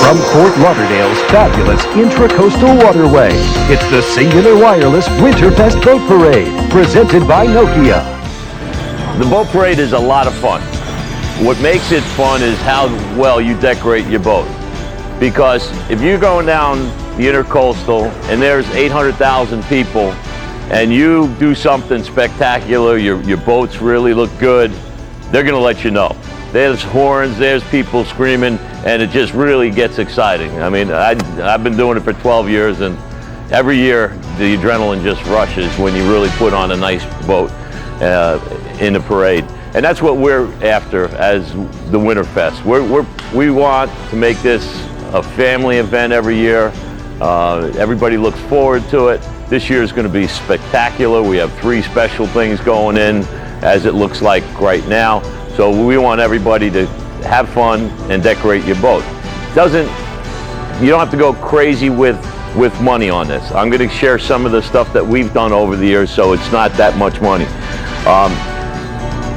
From Fort Lauderdale's fabulous intracoastal waterway, it's the Singular Wireless Winterfest Boat Parade, presented by Nokia. The boat parade is a lot of fun. What makes it fun is how well you decorate your boat. Because if you're going down the intercoastal and there's 800,000 people and you do something spectacular, your boats really look good, they're going to let you know. There's horns, there's people screaming, and it just really gets exciting. I mean, I've been doing it for 12 years, and every year the adrenaline just rushes when you really put on a nice boat in the parade. And that's what we're after as the Winterfest. We want to make this a family event every year. Everybody looks forward to it. This year is going to be spectacular. We have 3 special things going in, as it looks like right now. So we want everybody to have fun and decorate your boat. You don't have to go crazy with money on this. I'm going to share some of the stuff that we've done over the years, so it's not that much money.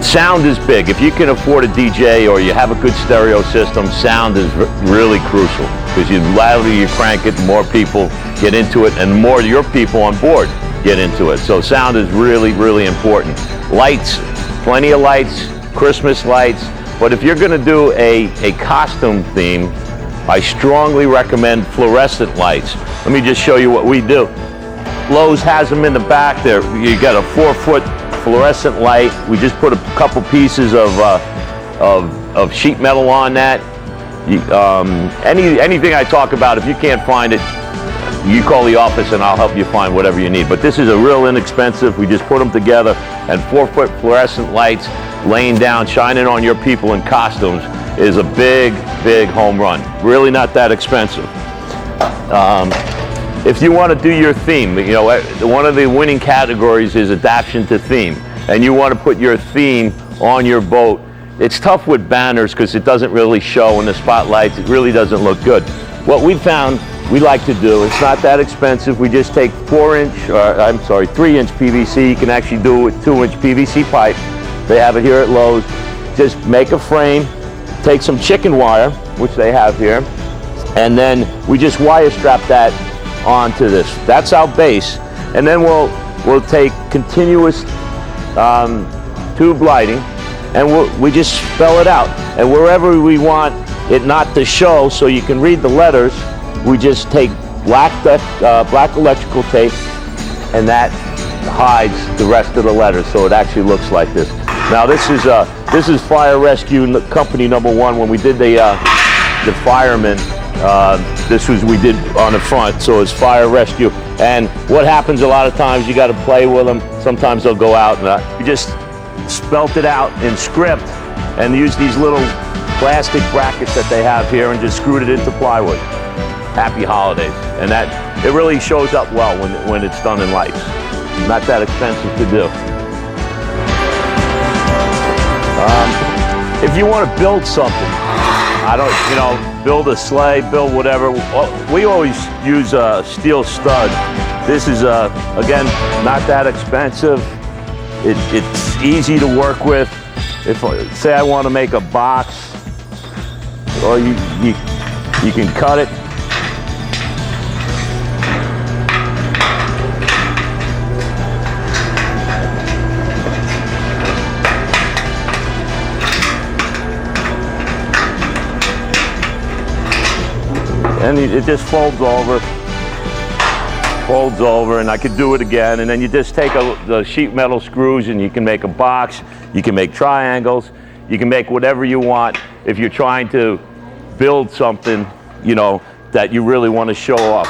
Sound is big. If you can afford a DJ or you have a good stereo system, sound is really crucial, because the louder you crank it, the more people get into it, and the more your people on board get into it. So sound is really, really important. Lights, plenty of lights, Christmas lights. But if you're going to do a costume theme, I strongly recommend fluorescent lights. Let me just show you what we do. Lowe's has them in the back there. You got a 4-foot fluorescent light. We just put a couple pieces of sheet metal on that. Anything I talk about, if you can't find it, you call the office and I'll help you find whatever you need. But this is a real inexpensive. We just put them together, and 4-foot fluorescent lights laying down, shining on your people in costumes is a big, big home run. Really not that expensive. If you want to do your theme, one of the winning categories is adaptation to theme, and you want to put your theme on your boat. It's tough with banners because it doesn't really show in the spotlights. It really doesn't look good. What we found we like to do, it's not that expensive. We just take 3-inch PVC. You can actually do it with 2-inch PVC pipe. They have it here at Lowe's. Just make a frame, take some chicken wire, which they have here, and then we just wire strap that onto this. That's our base. And then we'll take continuous tube lighting, and we just spell it out. And wherever we want it not to show, so you can read the letters, we just take black electrical tape, and that hides the rest of the letters, so it actually looks like this. Now this is Fire Rescue Company #1. When we did the firemen, we did on the front, so it's Fire Rescue. And what happens a lot of times, you got to play with them. Sometimes they'll go out, and you just spelt it out in script and use these little plastic brackets that they have here and just screwed it into plywood. Happy holidays. And that, it really shows up well when it's done in lights. Not that expensive to do. If you want to build something, build a sleigh, build whatever, we always use a steel stud. This is, again, not that expensive. It's easy to work with. If, say I want to make a box, or you can cut it. And it just folds over, and I could do it again. And then you just take the sheet metal screws, and you can make a box. You can make triangles. You can make whatever you want if you're trying to build something, that you really want to show off.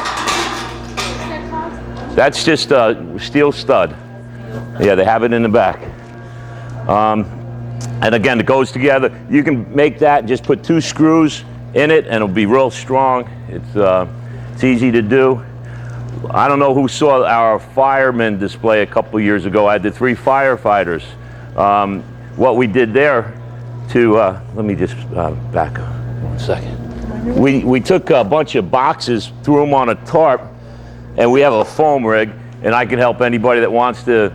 That's just a steel stud. Yeah, they have it in the back. And again, it goes together. You can make that and just put 2 screws in it, and it'll be real strong. It's easy to do. I don't know who saw our firemen display a couple years ago. I had the 3 firefighters. What we did there let me just back up 1 second. We took a bunch of boxes, threw them on a tarp, and we have a foam rig, and I can help anybody that wants to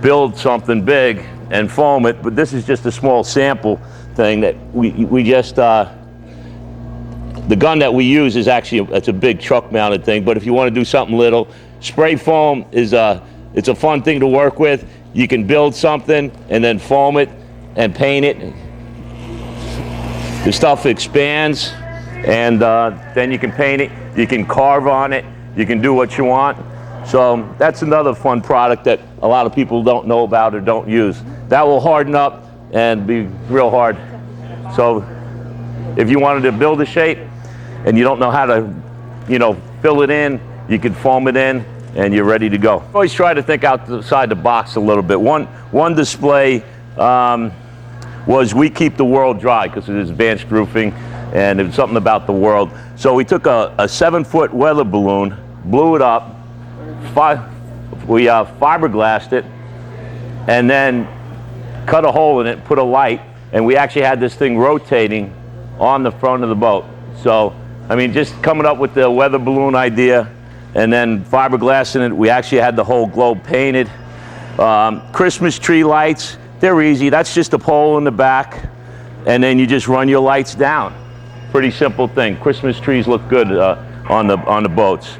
build something big and foam it, but this is just a small sample thing that we just The gun that we use is actually, it's a big truck mounted thing, but if you want to do something little, spray foam is it's a fun thing to work with. You can build something and then foam it and paint it. The stuff expands, and then you can paint it, you can carve on it, you can do what you want. So that's another fun product that a lot of people don't know about or don't use. That will harden up and be real hard. So if you wanted to build a shape and you don't know how to, fill it in, you can foam it in and you're ready to go. Always try to think outside the box a little bit. One display was we keep the world dry because it is advanced roofing and it was something about the world. So we took a 7-foot weather balloon, blew it up, we fiberglassed it, and then cut a hole in it, put a light, and we actually had this thing rotating on the front of the boat. So, I mean, just coming up with the weather balloon idea and then fiberglassing it, we actually had the whole globe painted. Christmas tree lights, they're easy. That's just a pole in the back, and then you just run your lights down. Pretty simple thing. Christmas trees look good on the boats.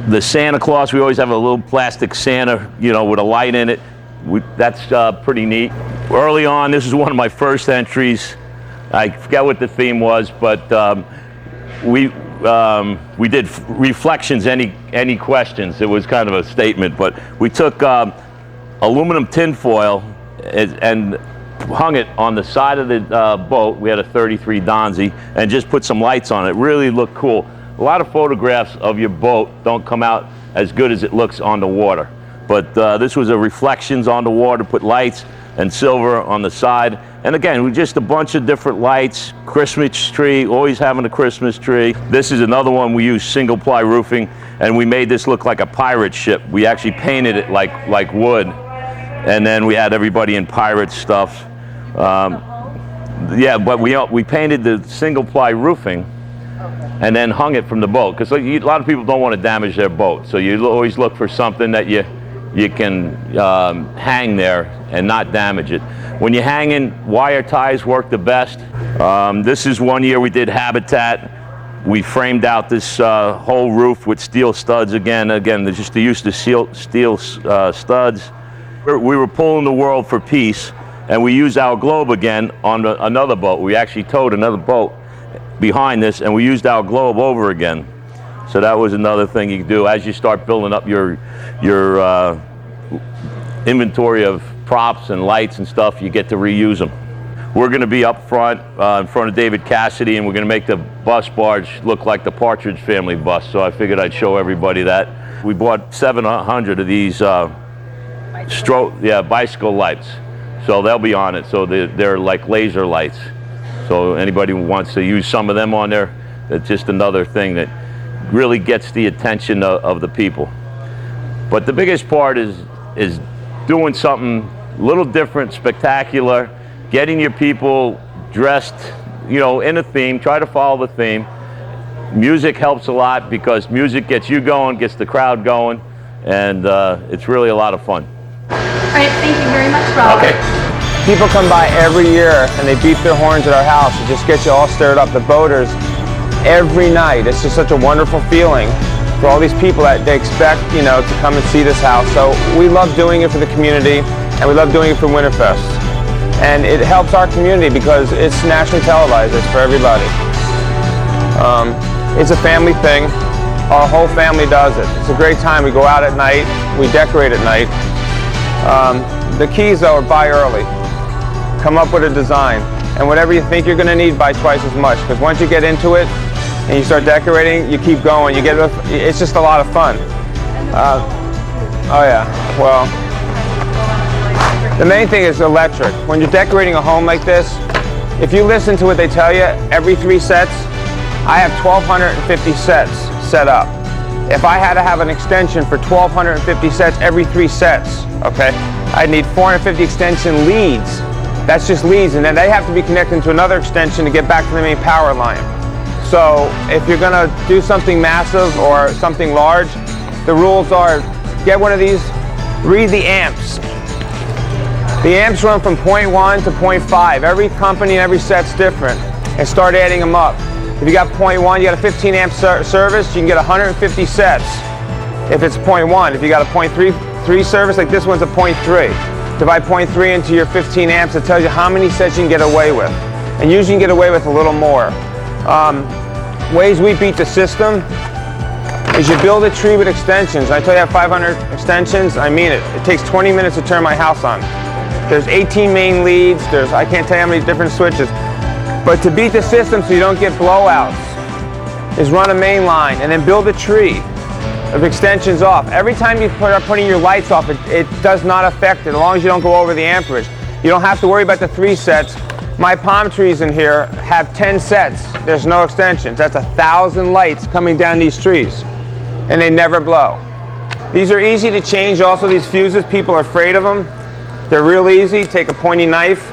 The Santa Claus, we always have a little plastic Santa, with a light in it. That's pretty neat. Early on, this is one of my first entries. I forget what the theme was, but we did reflections, any questions. It was kind of a statement, but we took aluminum tinfoil and hung it on the side of the boat. We had a 33 Donzi and just put some lights on it. It really looked cool. A lot of photographs of your boat don't come out as good as it looks on the water. But this was a reflections on the water, put lights and silver on the side. And again, just a bunch of different lights, Christmas tree, always having a Christmas tree. This is another one we use single ply roofing, and we made this look like a pirate ship. We actually painted it like wood, and then we had everybody in pirate stuff. Yeah, but we painted the single ply roofing and then hung it from the boat, because a lot of people don't want to damage their boat. So you always look for something that you can hang there and not damage it. When you're hanging, wire ties work the best. This is one year we did habitat. We framed out this whole roof with steel studs again. They're just the use of steel studs. We were pulling the world for peace, and we used our globe again on another boat. We actually towed another boat behind this, and we used our globe over again. So that was another thing you can do as you start building up your inventory of props and lights and stuff. You get to reuse them. We're going to be up front in front of David Cassidy, and we're going to make the bus barge look like the Partridge Family bus. So I figured I'd show everybody that. We bought 700 of these bicycle lights. So they'll be on it. So they're like laser lights. So anybody who wants to use some of them on there, it's just another thing that really gets the attention of the people. But the biggest part is doing something a little different, spectacular, getting your people dressed, in a theme. Try to follow the theme. Music helps a lot because music gets you going, gets the crowd going, and it's really a lot of fun. All right, thank you very much, Rob. Okay. People come by every year and they beat their horns at our house. It just gets you all stirred up. The boaters, every night, it's just such a wonderful feeling for all these people that they expect, to come and see this house. So we love doing it for the community, and we love doing it for Winterfest. And it helps our community because it's nationally televised. It's for everybody. It's a family thing. Our whole family does it. It's a great time. We go out at night. We decorate at night. The keys, though, are buy early. Come up with a design, and whatever you think you're going to need, buy twice as much, because once you get into it and you start decorating, you keep going. It's just a lot of fun. Oh yeah, well, the main thing is electric. When you're decorating a home like this, if you listen to what they tell you, every 3 sets, I have 1,250 sets set up. If I had to have an extension for 1,250 sets every 3 sets, okay, I'd need 450 extension leads. That's just leads, and then they have to be connected to another extension to get back to the main power line. So if you're going to do something massive or something large, the rules are get one of these, read the amps. The amps run from 0.1 to 0.5. Every company and every set's different. and start adding them up. If you got 0.1, you got a 15 amp service, you can get 150 sets if it's 0.1. If you got a 0.3 service, like this one's a 0.3. Divide 0.3 into your 15 amps, it tells you how many sets you can get away with. And usually you can get away with a little more. Ways we beat the system is you build a tree with extensions. I tell you I have 500 extensions, I mean it. It takes 20 minutes to turn my house on. There's 18 main leads, I can't tell you how many different switches. But to beat the system so you don't get blowouts is run a main line and then build a tree of extensions off. Every time you are putting your lights off, it does not affect it as long as you don't go over the amperage. You don't have to worry about the 3 sets. My palm trees in here have 10 sets. There's no extensions. That's 1,000 lights coming down these trees, and they never blow. These are easy to change. Also, these fuses, people are afraid of them. They're real easy. Take a pointy knife,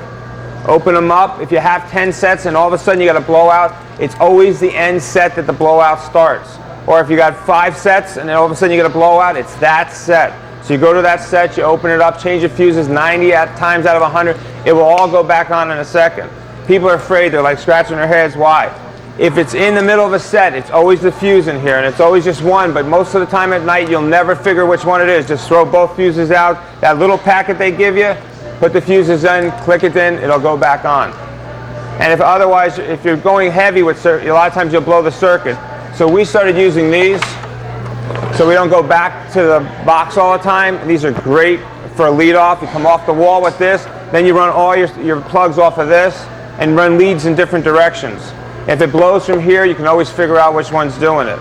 open them up. If you have 10 sets and all of a sudden you got a blowout, it's always the end set that the blowout starts. Or if you got 5 sets and then all of a sudden you get a blowout, it's that set. So you go to that set, you open it up, change the fuses 90 times out of 100, it will all go back on in a second. People are afraid, they're like scratching their heads, why? If it's in the middle of a set, it's always the fuse in here, and it's always just one, but most of the time at night, you'll never figure which one it is. Just throw both fuses out, that little packet they give you, put the fuses in, click it in, it'll go back on. And if otherwise, if you're going heavy with a lot of times you'll blow the circuit. So we started using these, so we don't go back to the box all the time. These are great for a lead off. You come off the wall with this, then you run all your plugs off of this and run leads in different directions. If it blows from here, you can always figure out which one's doing it.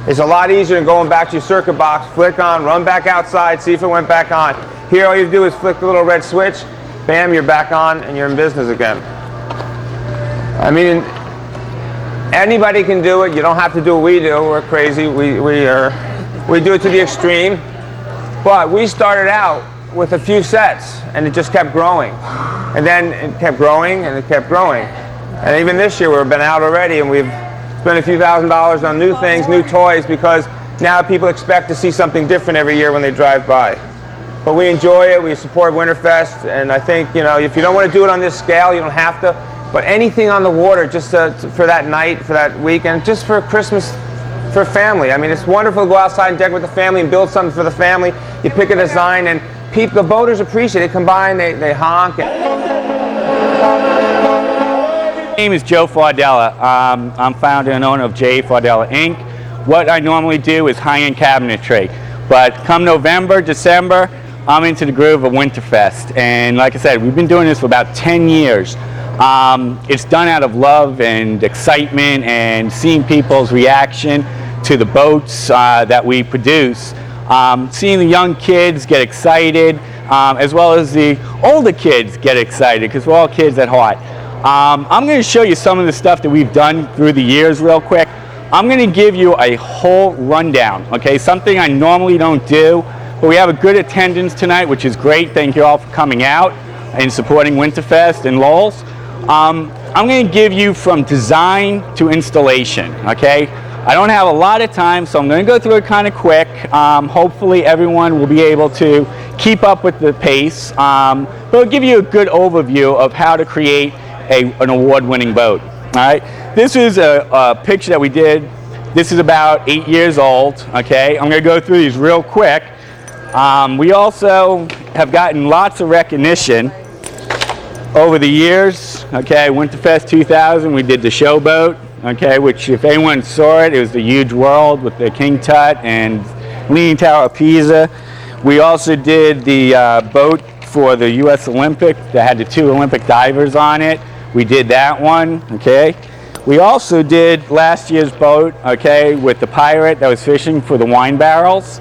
It's a lot easier than going back to your circuit box, flick on, run back outside, see if it went back on. Here all you do is flick the little red switch, bam, you're back on and you're in business again. I mean, anybody can do it. You don't have to do what we do. We're crazy. We do it to the extreme. But we started out with a few sets, and it just kept growing. And then it kept growing, and it kept growing. And even this year, we've been out already, and we've spent a few $1,000s on new things, new toys, because now people expect to see something different every year when they drive by. But we enjoy it. We support Winterfest, and I think, you know, if you don't want to do it on this scale, you don't have to. But anything on the water, just for that night, for that weekend, just for Christmas, for family. I mean, it's wonderful to go outside and decorate with the family and build something for the family. You pick a design, and the boaters appreciate it. They come by and they honk. My name is Joe Fardella. I'm founder and owner of J. Fardella Inc. What I normally do is high-end cabinetry. But come November, December, I'm into the groove of Winterfest. And like I said, we've been doing this for about 10 years. It's done out of love and excitement and seeing people's reaction to the boats that we produce. Seeing the young kids get excited, as well as the older kids get excited, because we're all kids at heart. I'm going to show you some of the stuff that we've done through the years real quick. I'm going to give you a whole rundown, okay? Something I normally don't do, but we have a good attendance tonight, which is great. Thank you all for coming out and supporting Winterfest and Lowell's. I'm going to give you from design to installation, okay? I don't have a lot of time, so I'm going to go through it kind of quick. Hopefully everyone will be able to keep up with the pace, but it'll give you a good overview of how to create an award-winning boat. All right, this is a picture that we did. This is about 8 years old. Okay, I'm going to go through these real quick. We also have gotten lots of recognition over the years. Okay, Winterfest 2000, we did the showboat. Okay, which if anyone saw it, it was the huge world with the King Tut and Leaning Tower of Pisa. We also did the boat for the U.S. Olympic that had the 2 Olympic divers on it. We did that one, okay. We also did last year's boat, okay, with the pirate that was fishing for the wine barrels.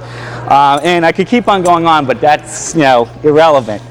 And I could keep on going on, but that's, you know, irrelevant.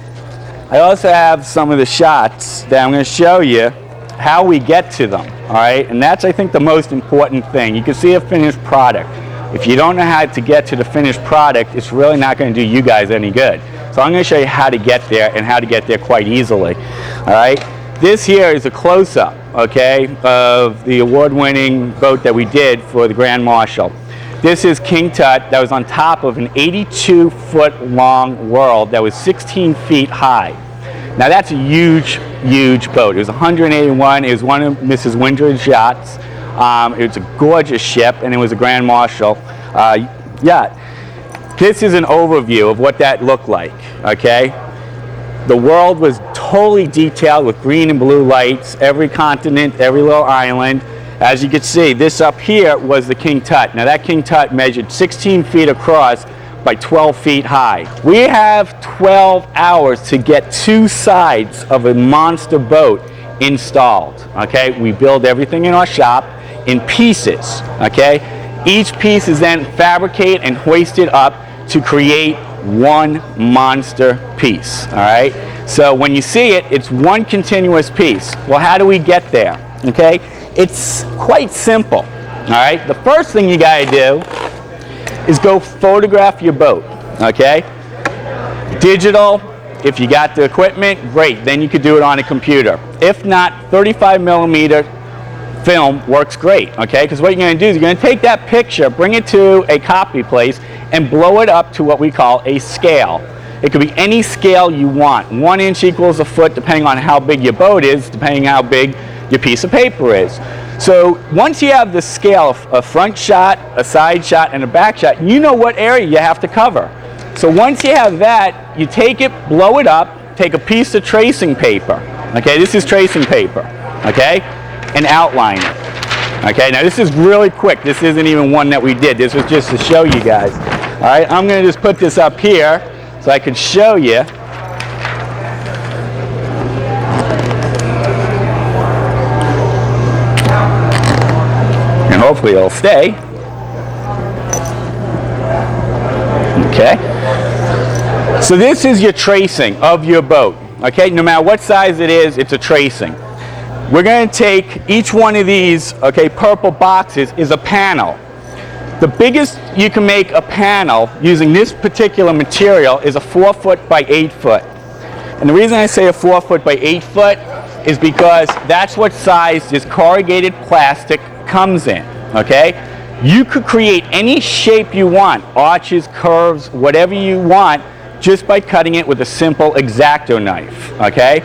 I also have some of the shots that I'm going to show you how we get to them, all right? And that's, I think, the most important thing. You can see a finished product. If you don't know how to get to the finished product, it's really not going to do you guys any good. So I'm going to show you how to get there and how to get there quite easily, all right? This here is a close-up, okay, of the award-winning boat that we did for the Grand Marshal. This is King Tut that was on top of an 82-foot long world that was 16 feet high. Now that's a huge huge boat. It was 181. It was one of Mrs. Windsor's yachts. It was a gorgeous ship, and it was a Grand Marshal yacht. This is an overview of what that looked like, okay? The world was totally detailed with green and blue lights, every continent, every little island. As you can see, this up here was the King Tut. Now that King Tut measured 16 feet across by 12 feet high. We have 12 hours to get 2 sides of a monster boat installed, okay? We build everything in our shop in pieces, okay? Each piece is then fabricated and hoisted up to create one monster piece, all right? So when you see it, it's one continuous piece. Well, how do we get there, okay? It's quite simple, all right? The first thing you gotta do is go photograph your boat, okay? Digital, if you got the equipment, great, then you could do it on a computer. If not, 35 millimeter film works great, okay? Because what you're going to do is you're going to take that picture, bring it to a copy place, and blow it up to what we call a scale. It could be any scale you want. 1 inch equals a foot, depending on how big your boat is, depending on how big your piece of paper is. So once you have the scale, a front shot, a side shot, and a back shot, you know what area you have to cover. So once you have that, you take it, blow it up, take a piece of tracing paper, okay? This is tracing paper, okay? And outline it. Okay, now this is really quick. This isn't even one that we did. This was just to show you guys. All right, I'm going to just put this up here so I can show you. And hopefully it'll stay. Okay. So this is your tracing of your boat. Okay, no matter what size it is, it's a tracing. We're going to take each one of these, okay, purple boxes is a panel. The biggest you can make a panel using this particular material is a 4 foot by 8 foot. And the reason I say a 4 foot by 8 foot is because that's what size this corrugated plastic comes in, okay? You could create any shape you want, arches, curves, whatever you want, just by cutting it with a simple X-Acto knife, okay?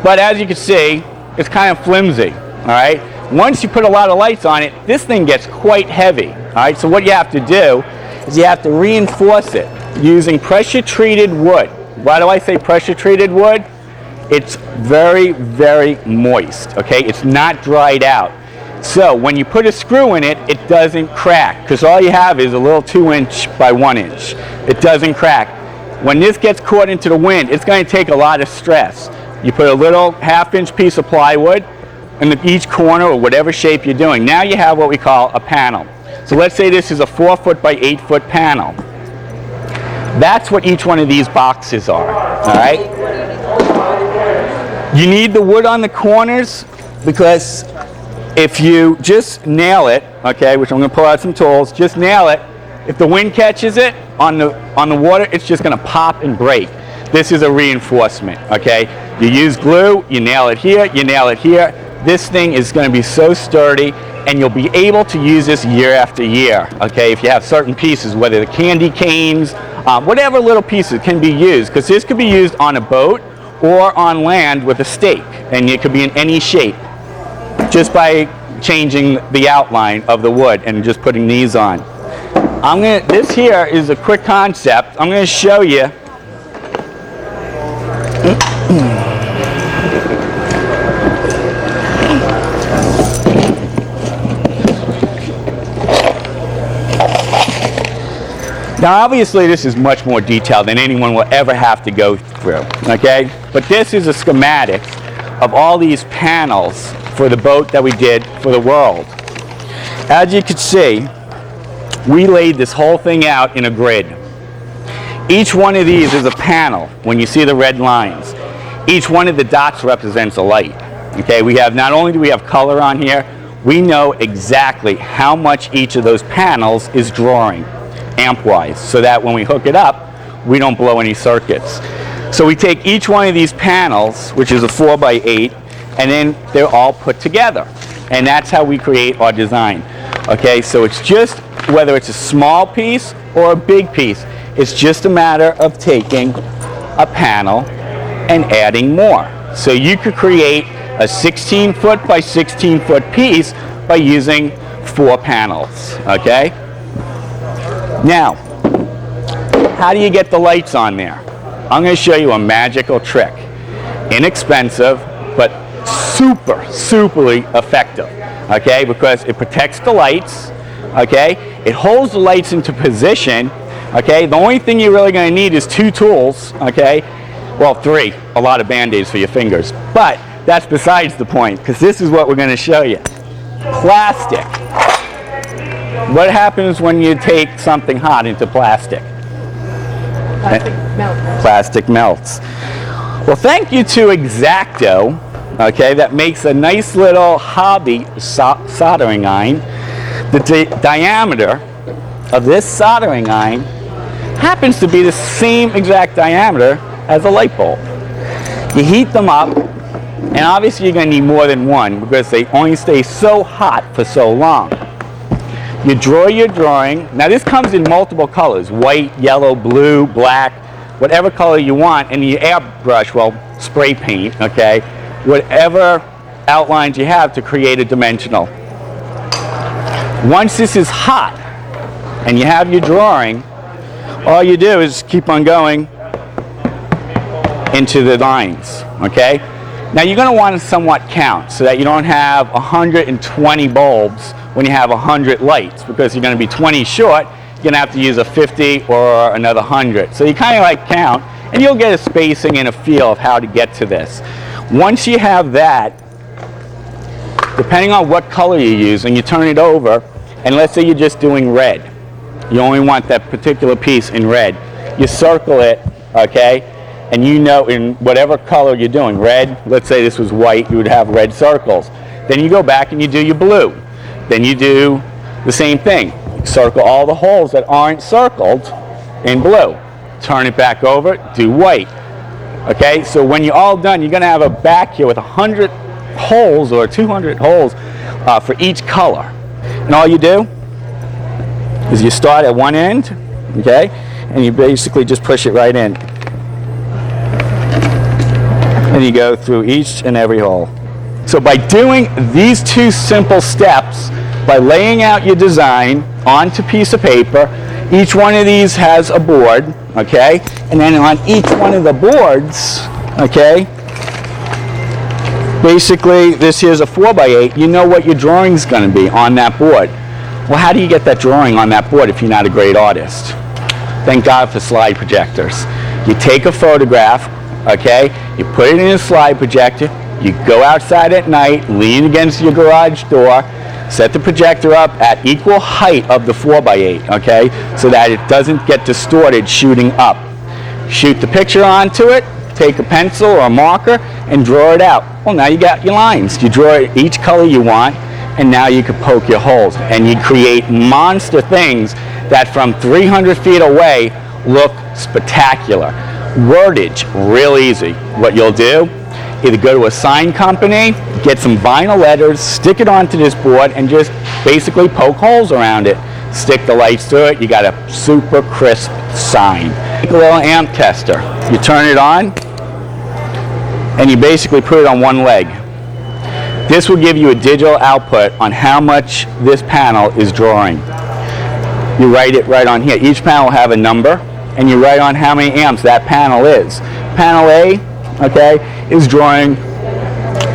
But as you can see, it's kind of flimsy, all right? Once you put a lot of lights on it, this thing gets quite heavy, all right? So what you have to do is you have to reinforce it using pressure-treated wood. Why do I say pressure-treated wood? It's very, very moist, okay? It's not dried out. So when you put a screw in it, it doesn't crack, because all you have is a little 2 inch by 1 inch. It doesn't crack. When this gets caught into the wind, it's going to take a lot of stress. You put a little 1/2 inch piece of plywood in each corner or whatever shape you're doing. Now you have what we call a panel. So let's say this is a 4 foot by 8 foot panel. That's what each one of these boxes are, all right? You need the wood on the corners because if you just nail it, okay, which I'm going to pull out some tools, just nail it. If the wind catches it on the water, it's just going to pop and break. This is a reinforcement, okay? You use glue, you nail it here, you nail it here. This thing is going to be so sturdy, and you'll be able to use this year after year, okay? If you have certain pieces, whether the candy canes, whatever little pieces can be used, because this could be used on a boat or on land with a stake, and it could be in any shape, just by changing the outline of the wood and just putting these on. This here is a quick concept. I'm going to show you. Now obviously this is much more detailed than anyone will ever have to go through, okay? But this is a schematic of all these panels for the boat that we did for the world. As you can see, we laid this whole thing out in a grid. Each one of these is a panel when you see the red lines. Each one of the dots represents a light. Okay, we have, not only do we have color on here, we know exactly how much each of those panels is drawing amp-wise, so that when we hook it up, we don't blow any circuits. So we take each one of these panels, which is a 4 by 8, and then they're all put together. And that's how we create our design. Okay, so it's just, whether it's a small piece or a big piece, it's just a matter of taking a panel and adding more. So you could create a 16-foot by 16-foot piece by using 4 panels, okay? Now, how do you get the lights on there? I'm going to show you a magical trick. Inexpensive, but superly effective, okay? Because it protects the lights, okay? It holds the lights into position, okay? The only thing you're really going to need is 2 tools, okay? Well, 3, a lot of Band-Aids for your fingers. But that's besides the point, because this is what we're going to show you. Plastic. What happens when you take something hot into plastic? Plastic melts. Plastic melts. Well, thank you to X-Acto, okay, that makes a nice little hobby soldering iron. The diameter of this soldering iron happens to be the same exact diameter as a light bulb. You heat them up, and obviously you're going to need more than one because they only stay so hot for so long. You draw your drawing. Now this comes in multiple colors: white, yellow, blue, black, whatever color you want, and you airbrush, well, spray paint, okay, whatever outlines you have to create a dimensional. Once this is hot and you have your drawing, all you do is keep on going into the lines, okay? Now you're going to want to somewhat count so that you don't have 120 bulbs when you have 100 lights, because you're going to be 20 short. You're going to have to use a 50 or another 100. So you kind of like count, and you'll get a spacing and a feel of how to get to this. Once you have that, depending on what color you use, and you turn it over, and let's say you're just doing red. You only want that particular piece in red. You circle it, okay? And you know in whatever color you're doing, red, let's say this was white, you would have red circles. Then you go back and you do your blue. Then you do the same thing. Circle all the holes that aren't circled in blue. Turn it back over, do white. Okay, so when you're all done, you're going to have a back here with 100 holes or 200 holes for each color. And all you do is you start at one end, okay, and you basically just push it right in. And you go through each and every hole. So by doing these 2 simple steps, by laying out your design onto a piece of paper, each one of these has a board, okay? And then on each one of the boards, okay, basically this here's a 4x8, you know what your drawing's going to be on that board. Well, how do you get that drawing on that board if you're not a great artist? Thank God for slide projectors. You take a photograph, okay, you put it in a slide projector, you go outside at night, lean against your garage door, set the projector up at equal height of the 4x8, okay, so that it doesn't get distorted shooting up. Shoot the picture onto it, take a pencil or a marker, and draw it out. Well, now you got your lines. You draw each color you want, and now you can poke your holes, and you create monster things that from 300 feet away look spectacular. Wordage, real easy. What you'll do, either go to a sign company, get some vinyl letters, stick it onto this board, and just basically poke holes around it. Stick the lights through it, you got a super crisp sign. Take a little amp tester. You turn it on, and you basically put it on one leg. This will give you a digital output on how much this panel is drawing. You write it right on here. Each panel will have a number, and you write on how many amps that panel is. Panel A, okay, is drawing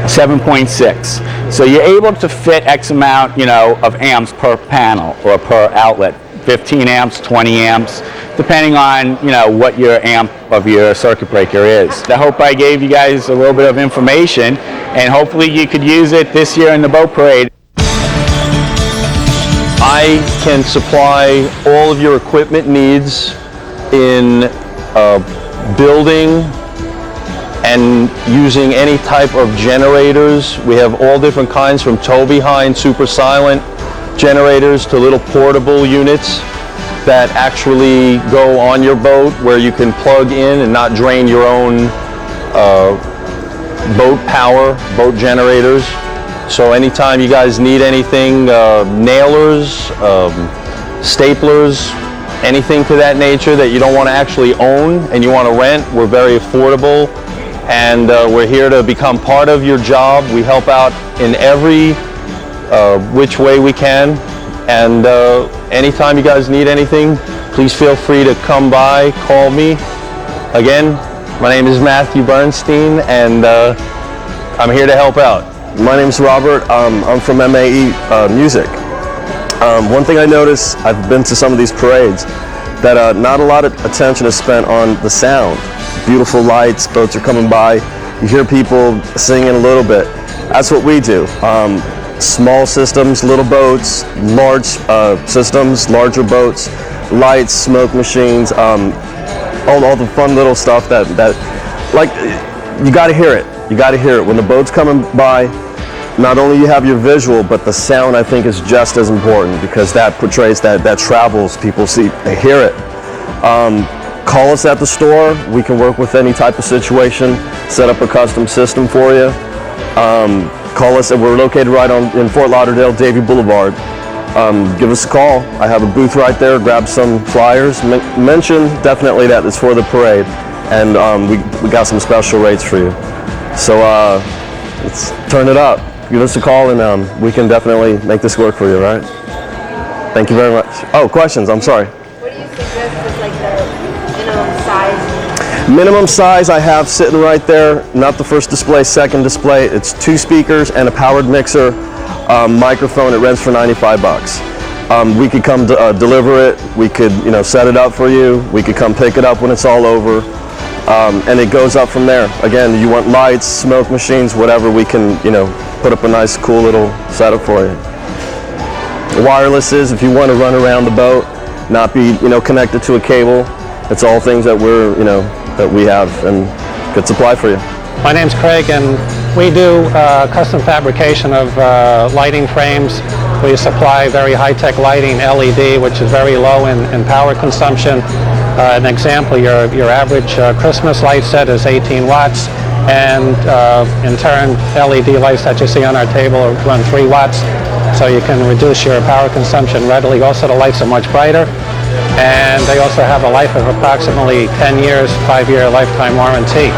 7.6. So you're able to fit X amount, of amps per panel or per outlet. 15 amps, 20 amps, depending on, what your amp of your circuit breaker is. I hope I gave you guys a little bit of information, and hopefully you could use it this year in the boat parade. I can supply all of your equipment needs in building and using any type of generators. We have all different kinds, from tow behind super silent generators to little portable units that actually go on your boat, where you can plug in and not drain your own boat power, boat generators. So anytime you guys need anything, nailers, staplers, anything to that nature that you don't want to actually own and you want to rent, we're very affordable. and we're here to become part of your job. We help out in every which way we can, and anytime you guys need anything, please feel free to come by, call me. Again, my name is Matthew Bernstein, and I'm here to help out. My name's Robert. I'm from MAE Music. One thing I noticed, I've been to some of these parades, that not a lot of attention is spent on the sound. Beautiful lights, boats are coming by, you hear people singing a little bit. That's what we do. Small systems, little boats, large systems, larger boats, lights, smoke machines, all the fun little stuff that like, you gotta hear it. You gotta hear it. When the boat's coming by, not only you have your visual, but the sound I think is just as important, because that portrays, that travels, people see, they hear it. Call us at the store. We can work with any type of situation, set up a custom system for you. Call us, we're located right in Fort Lauderdale, Davie Boulevard. Give us a call. I have a booth right there. Grab some flyers. Mention definitely that it's for the parade, and we got some special rates for you. So let's turn it up. Give us a call, and we can definitely make this work for you, right? Thank you very much. Oh, questions, I'm sorry. What do you suggest is like the minimum size? Minimum size I have sitting right there, not the first display, second display. It's 2 speakers and a powered mixer, microphone. It rents for $95. We could come deliver it. We could, set it up for you. We could come pick it up when it's all over. And it goes up from there. Again, you want lights, smoke machines, whatever, we can, put up a nice, cool little setup for you. Wireless is, if you want to run around the boat, not be, connected to a cable. It's all things that that we have and could supply for you. My name's Craig, and we do custom fabrication of lighting frames. We supply very high-tech lighting, LED, which is very low in power consumption. An example, your average Christmas light set is 18 watts, and in turn, LED lights that you see on our table run 3 watts, so you can reduce your power consumption readily. Also, the lights are much brighter, and they also have a life of approximately 10 years, 5-year lifetime warranty.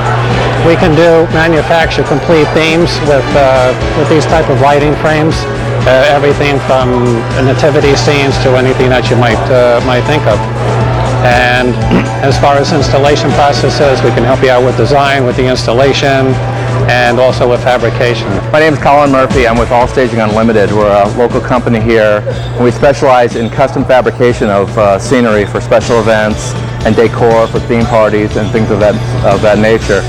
We can manufacture complete themes with these type of lighting frames, everything from nativity scenes to anything that you might think of. And as far as installation processes, we can help you out with design, with the installation, and also with fabrication. My name is Colin Murphy. I'm with All Staging Unlimited. We're a local company here, and we specialize in custom fabrication of scenery for special events and decor for theme parties and things of that nature.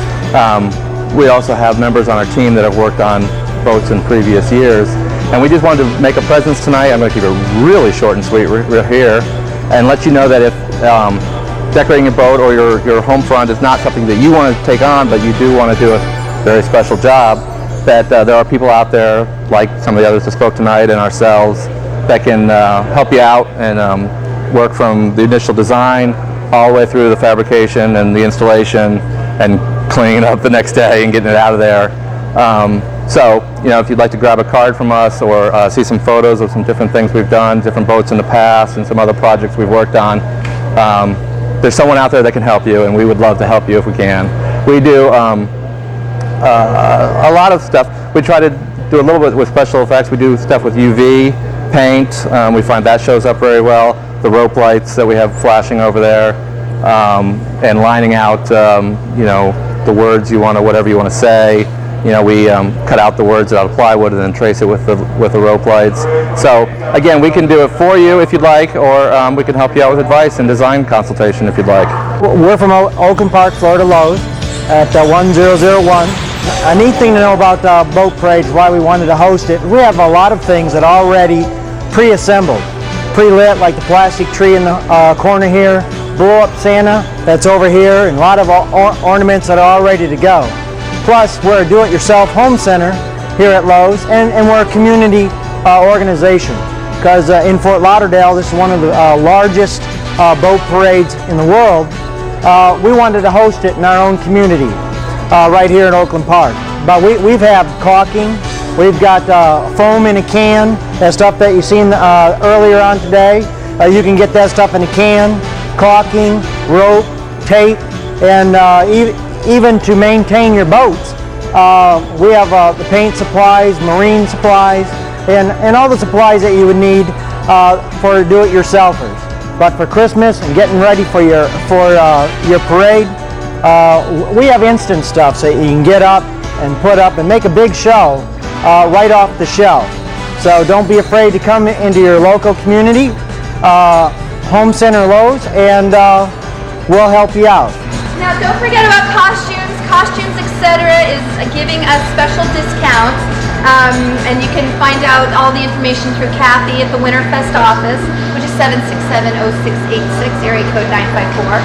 We also have members on our team that have worked on boats in previous years, and we just wanted to make a presence tonight. I'm going to keep it really short and sweet. We're here and let you know that if decorating a boat or your home front is not something that you want to take on, but you do want to do a very special job, that there are people out there, like some of the others that spoke tonight and ourselves, that can help you out and work from the initial design all the way through the fabrication and the installation and cleaning it up the next day and getting it out of there. So, if you'd like to grab a card from us or see some photos of some different things we've done, different boats in the past and some other projects we've worked on, there's someone out there that can help you, and we would love to help you if we can. We do a lot of stuff. We try to do a little bit with special effects. We do stuff with UV, paint. We find that shows up very well. The rope lights that we have flashing over there, and lining out, the words you want to, whatever you want to say. We cut out the words out of plywood and then trace it with the rope lights. So again, we can do it for you if you'd like, or we can help you out with advice and design consultation if you'd like. We're from Oakland Park, Florida, Lowe's at 1001. A neat thing to know about the boat parade is why we wanted to host it. We have a lot of things that are already pre-assembled, pre-lit, like the plastic tree in the corner here, blow-up Santa that's over here, and a lot of ornaments that are all ready to go. Plus, we're a do-it-yourself home center here at Lowe's, and we're a community organization, because in Fort Lauderdale, this is one of the largest boat parades in the world. We wanted to host it in our own community right here in Oakland Park. But we've had caulking, we've got foam in a can, that stuff that you seen earlier on today. You can get that stuff in a can, caulking, rope, tape, and even to maintain your boats. We have the paint supplies, marine supplies, and all the supplies that you would need for do-it-yourselfers. But for Christmas and getting ready for your parade, we have instant stuff so you can get up and put up and make a big show right off the shelf. So don't be afraid to come into your local community, Home Center Lowe's, and we'll help you out. Now don't forget about costumes. Costumes, etc. is giving us special discounts. And you can find out all the information through Kathy at the Winterfest office, which is 767-0686, area code 954.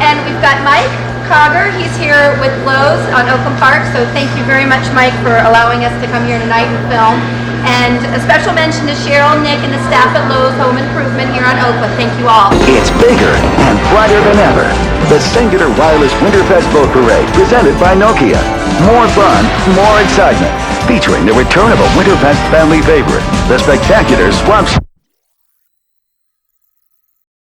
And we've got Mike Cogger. He's here with Lowe's on Oakland Park. So thank you very much, Mike, for allowing us to come here tonight and film. And a special mention to Cheryl, Nick, and the staff at Lowe's Home Improvement here on Oakland. Thank you all. It's bigger and brighter than ever. The Singular Wireless Winterfest Boat Parade, presented by Nokia. More fun, more excitement. Featuring the return of a Winterfest family favorite, the spectacular Swamp